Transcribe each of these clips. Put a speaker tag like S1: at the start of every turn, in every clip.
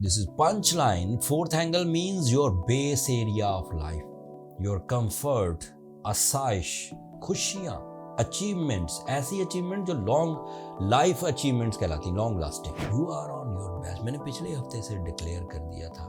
S1: This is punchline. Fourth angle means your base area of life, your comfort, आसाइश, खुशियाँ, achievements, ऐसी achievement जो long life achievements कहलाती, long lasting. You are on your best. मैंने पिछले हफ्ते से declare कर दिया था,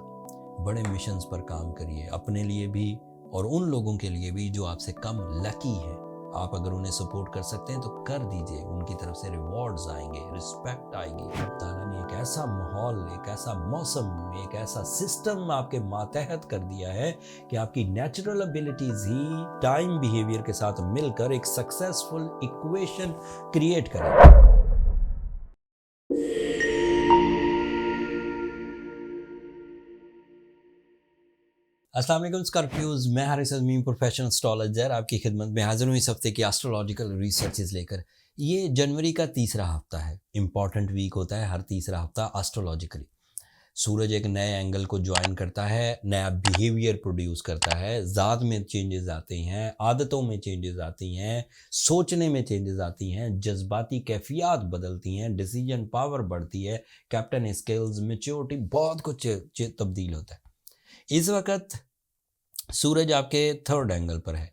S1: बड़े मिशंस पर काम करिए, अपने लिए भी और उन लोगों के लिए भी जो आपसे कम लकी हैं। आप अगर उन्हें सपोर्ट कर सकते हैं तो कर दीजिए, उनकी तरफ से रिवॉर्ड्स आएंगे, रिस्पेक्ट आएगी। ताला ने एक ऐसा माहौल, एक ऐसा मौसम, एक ऐसा सिस्टम आपके मातहत कर दिया है कि आपकी नेचुरल एबिलिटीज ही टाइम बिहेवियर के साथ मिलकर एक सक्सेसफुल इक्वेशन क्रिएट करें। अस्सलाम वालेकुम स्कॉर्पियोज, मैं हारिस अज़मीम प्रोफेशनल एस्ट्रोलॉजर आपकी खिदमत में हाजिर हूँ इस हफ्ते की एस्ट्रोलॉजिकल रिसर्चेज लेकर। ये जनवरी का तीसरा हफ्ता है, इम्पॉर्टेंट वीक होता है हर तीसरा हफ्ता एस्ट्रोलॉजिकली। सूरज एक नए एंगल को ज्वाइन करता है, नया बिहेवियर प्रोड्यूस करता है, ज़ात में चेंजेस आते हैं, आदतों में चेंजेस आती हैं, सोचने में चेंजेस आती हैं, जज्बाती कैफियत बदलती हैं, डिसीजन पावर बढ़ती है, कैप्टन स्किल्स, मैच्योरिटी, बहुत कुछ तब्दील होता है। इस वक्त सूरज आपके थर्ड एंगल पर है।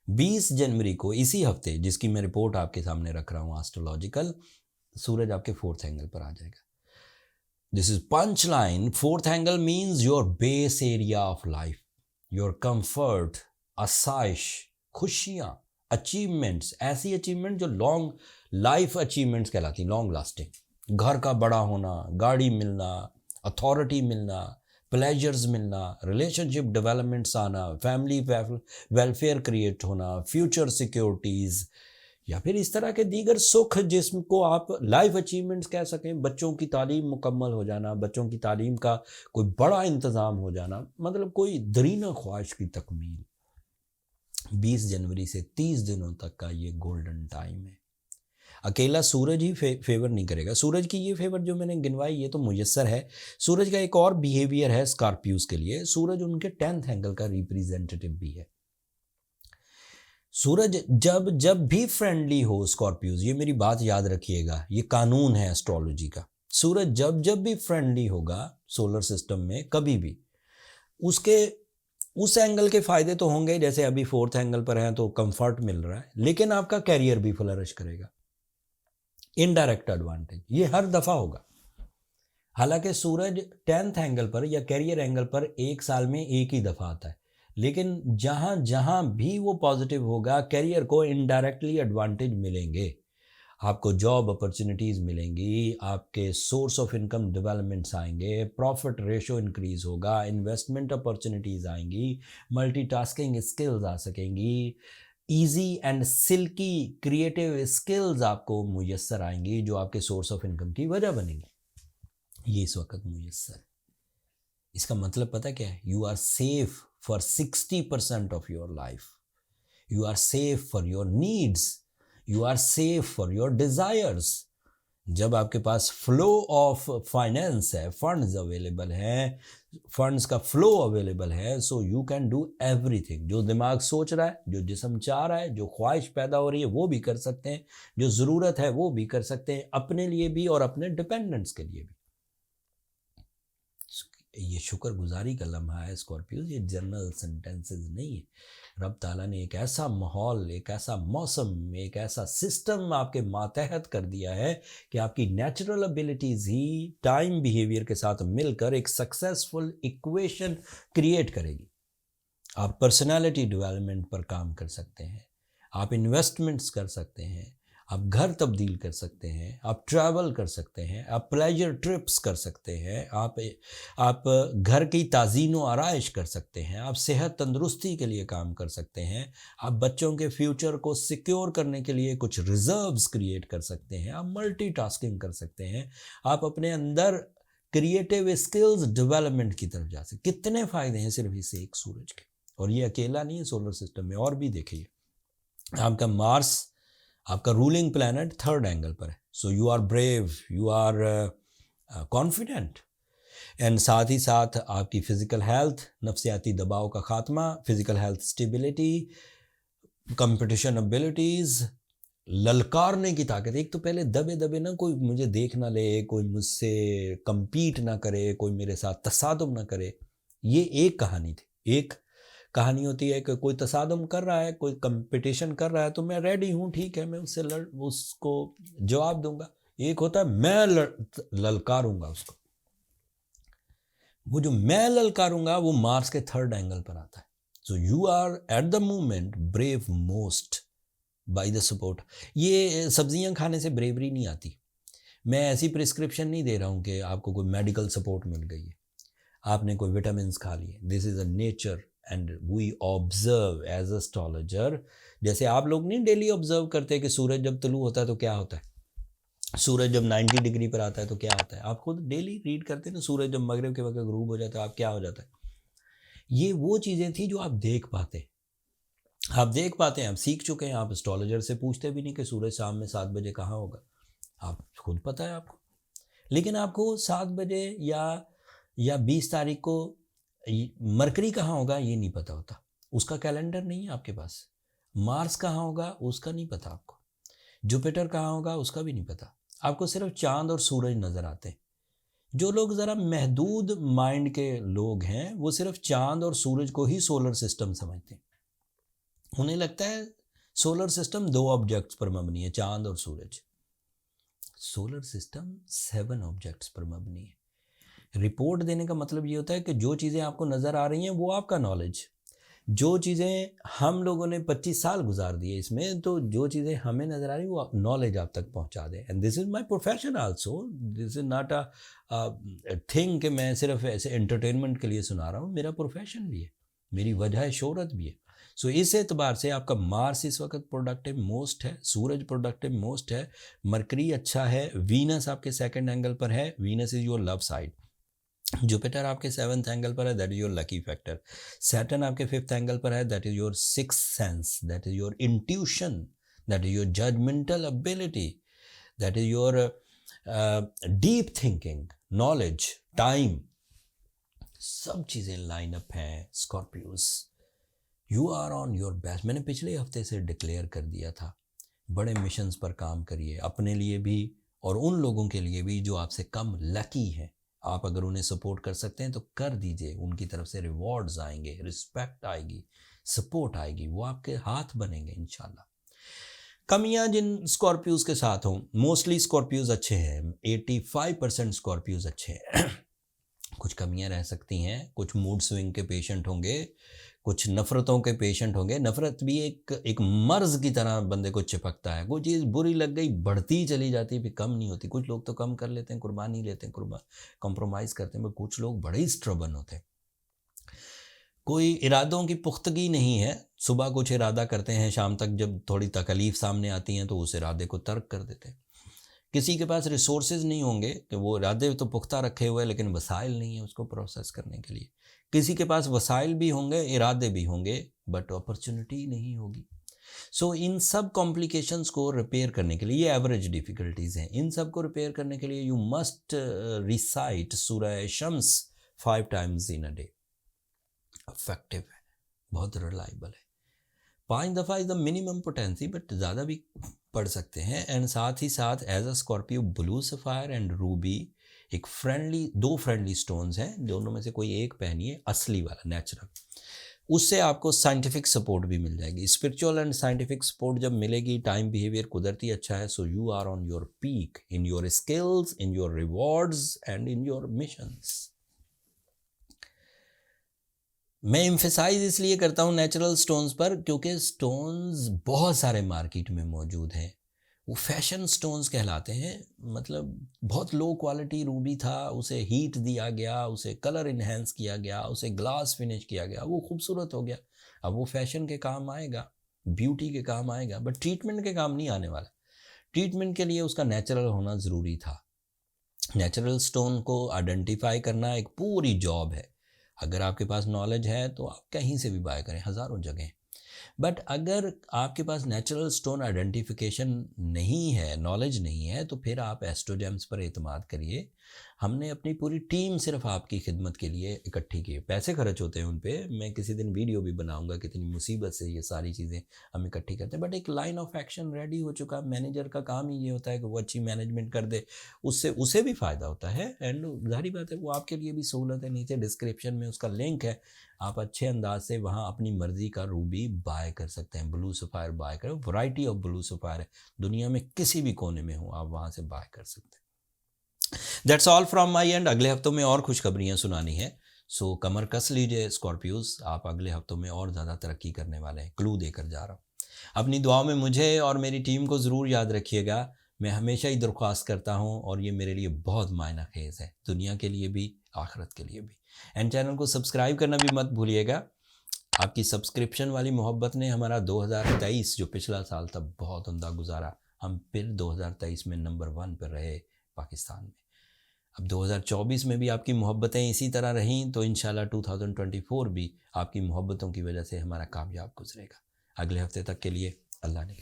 S1: 20 जनवरी को, इसी हफ्ते जिसकी मैं रिपोर्ट आपके सामने रख रहा हूँ एस्ट्रोलॉजिकल, सूरज आपके फोर्थ एंगल पर आ जाएगा। This is punch line. Fourth angle means your base area of life, your comfort, आसाइश, खुशियाँ, अचीवमेंट्स, ऐसी अचीवमेंट जो लॉन्ग लाइफ अचीवमेंट्स कहलाती, लॉन्ग लास्टिंग। घर का बड़ा होना, गाड़ी मिलना, अथॉरिटी मिलना, प्लेजर्स मिलना, रिलेशनशिप डेवलपमेंट्स आना, फैमिली वेलफेयर क्रिएट होना, फ्यूचर सिक्योरिटीज़, या फिर इस तरह के दीगर सुख जिसको आप लाइफ अचीवमेंट्स कह सकें। बच्चों की तालीम मुकम्मल हो जाना, बच्चों की तालीम का कोई बड़ा इंतज़ाम हो जाना, मतलब कोई दरीना ख्वाहिश की तकमील। 20 जनवरी से 30 दिनों तक का ये गोल्डन टाइम है। अकेला सूरज ही फेवर नहीं करेगा। सूरज की ये फेवर जो मैंने गिनवाई ये तो मुयस्सर है। सूरज का एक और बिहेवियर है स्कॉर्पियोज के लिए, सूरज उनके 10th एंगल का रिप्रेजेंटेटिव भी है। सूरज जब जब भी फ्रेंडली हो स्कॉर्पियोज, ये मेरी बात याद रखिएगा, ये कानून है एस्ट्रोलॉजी का। सूरज जब जब भी फ्रेंडली होगा सोलर सिस्टम में, कभी भी उसके उस एंगल के फायदे तो होंगे, जैसे अभी फोर्थ एंगल पर है तो कंफर्ट मिल रहा है, लेकिन आपका कैरियर भी फ्लरिश करेगा। इनडायरेक्ट एडवांटेज ये हर दफा होगा। हालांकि सूरज 10th एंगल पर या कैरियर एंगल पर एक साल में एक ही दफा आता है, लेकिन जहां जहां भी वो पॉजिटिव होगा, कैरियर को इनडायरेक्टली एडवांटेज मिलेंगे। आपको जॉब अपॉर्चुनिटीज़ मिलेंगी, आपके सोर्स ऑफ इनकम डेवलपमेंट्स आएंगे, प्रॉफिट रेशो इंक्रीज होगा, इन्वेस्टमेंट अपॉर्चुनिटीज़ आएंगी, मल्टीटास्किंग स्किल्स आ सकेंगी, easy and silkie creative skills आपको मुयस्सर आएंगी जो आपके सोर्स ऑफ इनकम की वजह बनेंगी। ये इस वक्त मुयस्सर है। इसका मतलब पता क्या है? You are safe for 60% of your life, you are safe for your needs, you are safe for your desires. जब आपके पास फ्लो ऑफ फाइनेंस है, फंड्स अवेलेबल हैं, फंड्स का फ्लो अवेलेबल है, so you can do everything. जो दिमाग सोच रहा है, जो जिस्म चाह रहा है, जो ख्वाहिश पैदा हो रही है वो भी कर सकते हैं, जो ज़रूरत है वो भी कर सकते हैं, अपने लिए भी और अपने डिपेंडेंट्स के लिए भी। ये शुक्रगुजारी का लम्हा है स्कॉर्पियो, ये जनरल सेंटेंसेस नहीं है। रब ताला ने एक ऐसा माहौल, एक ऐसा मौसम, एक ऐसा सिस्टम आपके मातहत कर दिया है कि आपकी नेचुरल एबिलिटीज़ ही टाइम बिहेवियर के साथ मिलकर एक सक्सेसफुल इक्वेशन क्रिएट करेगी। आप पर्सनालिटी डेवलपमेंट पर काम कर सकते हैं, आप इन्वेस्टमेंट्स कर सकते हैं, आप घर तब्दील कर सकते हैं, आप ट्रैवल कर सकते हैं, आप प्लेजर ट्रिप्स कर सकते हैं, आप घर की ताज़ीन व आराइश कर सकते हैं, आप सेहत तंदुरुस्ती के लिए काम कर सकते हैं, आप बच्चों के फ्यूचर को सिक्योर करने के लिए कुछ रिजर्व्स क्रिएट कर सकते हैं, आप मल्टीटास्किंग कर सकते हैं, आप अपने अंदर क्रिएटिव स्किल्स डेवलपमेंट की तरफ जा सकते। कितने फ़ायदे हैं सिर्फ इस एक सूरज के। और ये अकेला नहीं है, सोलर सिस्टम में और भी देखिए। आपका मार्स, आपका रूलिंग प्लैनेट थर्ड एंगल पर है, so you are brave, you are confident, and साथ ही साथ आपकी फिज़िकल हेल्थ, नफ्सियाती दबाव का ख़ात्मा, physical health stability, competition abilities, ललकारने की ताकत। एक तो पहले दबे दबे ना, कोई मुझे देख ना ले, कोई मुझसे compete ना करे, कोई मेरे साथ तसादुम ना करे। ये एक कहानी थी। एक कहानी होती है कि कोई तसादुम कर रहा है, कोई कंपटीशन कर रहा है, तो मैं रेडी हूँ, ठीक है, मैं उससे उसको जवाब दूंगा। एक होता है मैं ललकारूंगा उसको। वो जो मैं ललकारूंगा वो मार्स के थर्ड एंगल पर आता है। So you are at the moment brave most by the support. ये सब्जियां खाने से ब्रेवरी नहीं आती। मैं ऐसी प्रिस्क्रिप्शन नहीं दे रहा हूँ कि आपको कोई मेडिकल सपोर्ट मिल गई है, आपने कोई विटामिन खा लिए। This is a nature and we observe as astrologer. जैसे आप लोग नहीं डेली ऑब्जर्व करते कि सूरज जब तुलू होता है तो क्या होता है, सूरज जब 90 डिग्री पर आता है तो क्या होता है, आप खुद डेली रीड करते हैं ना। सूरज जब मगरिब के वक्त ग्रूब हो जाता है आप क्या हो जाता है। ये वो चीज़ें थी जो आप देख पाते, आप देख पाते हैं, आप सीख चुके हैं। आप एस्ट्रोलॉजर से पूछते भी नहीं कि सूरज शाम में 7 बजे कहाँ होगा, आप खुद पता है आपको। लेकिन आपको 7 बजे या 20 तारीख को मरकरी कहाँ होगा ये नहीं पता होता, उसका कैलेंडर नहीं है आपके पास। मार्स कहाँ होगा उसका नहीं पता आपको, जुपिटर कहाँ होगा उसका भी नहीं पता। आपको सिर्फ चांद और सूरज नज़र आते हैं। जो लोग ज़रा महदूद माइंड के लोग हैं वो सिर्फ चांद और सूरज को ही सोलर सिस्टम समझते हैं। उन्हें लगता है सोलर सिस्टम 2 ऑब्जेक्ट्स पर मबनी है, चांद और सूरज। सोलर सिस्टम 7 ऑब्जेक्ट्स पर मबनी है। रिपोर्ट देने का मतलब ये होता है कि जो चीज़ें आपको नज़र आ रही हैं वो आपका नॉलेज, जो चीज़ें हम लोगों ने 25 साल गुजार दिए इसमें, तो जो चीज़ें हमें नज़र आ रही वो नॉलेज आप तक पहुंचा दें। And this is my profession also, this is not a thing कि मैं सिर्फ ऐसे एंटरटेनमेंट के लिए सुना रहा हूँ, मेरा प्रोफेशन भी है, मेरी वजह शोहरत भी है। सो इस एतबार से आपका मार्स इस वक्त प्रोडक्टिव मोस्ट है, सूरज प्रोडक्टिव मोस्ट है, मरकरी अच्छा है, वीनस आपके सेकंड एंगल पर है, Venus is your love side, Jupiter आपके 7th एंगल पर है, that is your lucky factor, Saturn आपके 5th एंगल पर है, that is your sixth sense, that is your intuition, that is your judgemental ability, that is your deep thinking, knowledge, time, सब चीज़ें line up हैं। Scorpios, you are on your best. मैंने पिछले हफ्ते से declare कर दिया था, बड़े मिशंस पर काम करिए, अपने लिए भी और उन लोगों के लिए भी जो आपसे कम लकी हैं। आप अगर उन्हें सपोर्ट कर सकते हैं तो कर दीजिए, उनकी तरफ से रिवॉर्ड्स आएंगे, रिस्पेक्ट आएगी, सपोर्ट आएगी, वो आपके हाथ बनेंगे इंशाल्लाह। कमियां जिन स्कॉर्पियोज के साथ हों, मोस्टली स्कॉर्पियोज अच्छे हैं, 85% स्कॉर्पियोज अच्छे हैं। कुछ कमियां रह सकती हैं, कुछ मूड स्विंग के पेशेंट होंगे, कुछ नफ़रतों के पेशेंट होंगे। नफ़रत भी एक मर्ज़ की तरह बंदे को चिपकता है, कोई चीज़ बुरी लग गई बढ़ती ही चली जाती है, फिर कम नहीं होती। कुछ लोग तो कम कर लेते हैं, कुर्बानी लेते हैं, कॉम्प्रोमाइज़ करते हैं, पर कुछ लोग बड़े ही स्ट्रबन होते हैं। कोई इरादों की पुख्तगी नहीं है, सुबह कुछ इरादा करते हैं, शाम तक जब थोड़ी तकलीफ़ सामने आती हैं तो उस इरादे को तर्क कर देते हैं। किसी के पास रिसोर्सेज नहीं होंगे कि वो इरादे तो पुख्ता रखे हुए लेकिन वसाइल नहीं है उसको प्रोसेस करने के लिए। किसी के पास वसाइल भी होंगे, इरादे भी होंगे, बट अपॉर्चुनिटी नहीं होगी। सो इन सब कॉम्प्लिकेशंस को रिपेयर करने के लिए, ये एवरेज डिफ़िकल्टीज़ हैं, इन सब को रिपेयर करने के लिए यू मस्ट रिसाइट सूरह शम्स 5 times in a day. Effective है, बहुत रिलायबल है। 5 दफ़ा is the minimum potency, but ज़्यादा भी पढ़ सकते हैं। एंड साथ ही साथ as a Scorpio, blue sapphire and ruby एक दो फ्रेंडली स्टोन्स हैं, दोनों में से कोई एक पहनिए, असली वाला नेचुरल। उससे आपको साइंटिफिक सपोर्ट भी मिल जाएगी। स्पिरिचुअल एंड साइंटिफिक सपोर्ट जब मिलेगी, टाइम बिहेवियर कुदरती अच्छा है, so you are on your peak in your skills, in your rewards and in your missions. मैं एम्फेसाइज इसलिए करता हूँ नेचुरल स्टोन्स पर क्योंकि स्टोन्स बहुत सारे मार्केट में मौजूद हैं, वो फैशन स्टोन्स कहलाते हैं। मतलब बहुत लो क्वालिटी रूबी था, उसे हीट दिया गया, उसे कलर इन्हेंस किया गया, उसे ग्लास फिनिश किया गया, वो खूबसूरत हो गया। अब वो फैशन के काम आएगा, ब्यूटी के काम आएगा, बट ट्रीटमेंट के काम नहीं आने वाला। ट्रीटमेंट के लिए उसका नेचुरल होना ज़रूरी था। नेचुरल स्टोन को आइडेंटिफाई करना एक पूरी जॉब है। अगर आपके पास नॉलेज है तो आप कहीं से भी बाय करें, हज़ारों जगह। बट अगर आपके पास नेचुरल स्टोन आइडेंटिफिकेशन नहीं है, नॉलेज नहीं है, तो फिर आप एस्ट्रोजेम्स पर एतमाद करिए। हमने अपनी पूरी टीम सिर्फ आपकी खिदमत के लिए इकट्ठी की है। पैसे खर्च होते हैं उन पे, मैं किसी दिन वीडियो भी बनाऊंगा कितनी मुसीबत से ये सारी चीज़ें हम इकट्ठी करते हैं, बट एक लाइन ऑफ एक्शन रेडी हो चुका। मैनेजर का काम ही ये होता है कि वो अच्छी मैनेजमेंट कर दे, उससे उसे भी फ़ायदा होता है, एंड जाहिर बात है वो आपके लिए भी सहूलत है। नीचे डिस्क्रिप्शन में उसका लिंक है, आप अच्छे अंदाज से वहाँ अपनी मर्ज़ी का रूबी बाय कर सकते हैं। ब्लू सफ़ायर बाय करें, वैरायटी ऑफ ब्लू सफ़ायर है, दुनिया में किसी भी कोने में हो आप वहाँ से बाय कर सकते हैं। That's all from my and. अगले हफ्तों में और खुशखबरियाँ सुनानी है, सो कमर कस लीजिए स्कॉर्पियोज, आप अगले हफ्तों में और ज़्यादा तरक्की करने वाले हैं, क्लू देकर जा रहा हूँ। अपनी दुआओं में मुझे और मेरी टीम को ज़रूर याद रखिएगा। मैं हमेशा ही दरख्वास्त करता हूँ और ये मेरे लिए बहुत मायना खेज है, दुनिया के लिए भी आखिरत के लिए भी। एंड चैनल को सब्सक्राइब करना भी मत भूलिएगा। आपकी सब्सक्रिप्शन वाली मोहब्बत ने हमारा 2023 जो पिछला साल था बहुत उम्दा गुजारा। हम फिर 2023 में नंबर 1 पर रहे पाकिस्तान में। अब 2024 में भी आपकी मोहब्बतें इसी तरह रहीं तो इंशाल्लाह 2024 भी आपकी मोहब्बतों की वजह से हमारा कामयाब गुजरेगा। अगले हफ्ते तक के लिए अल्लाह ने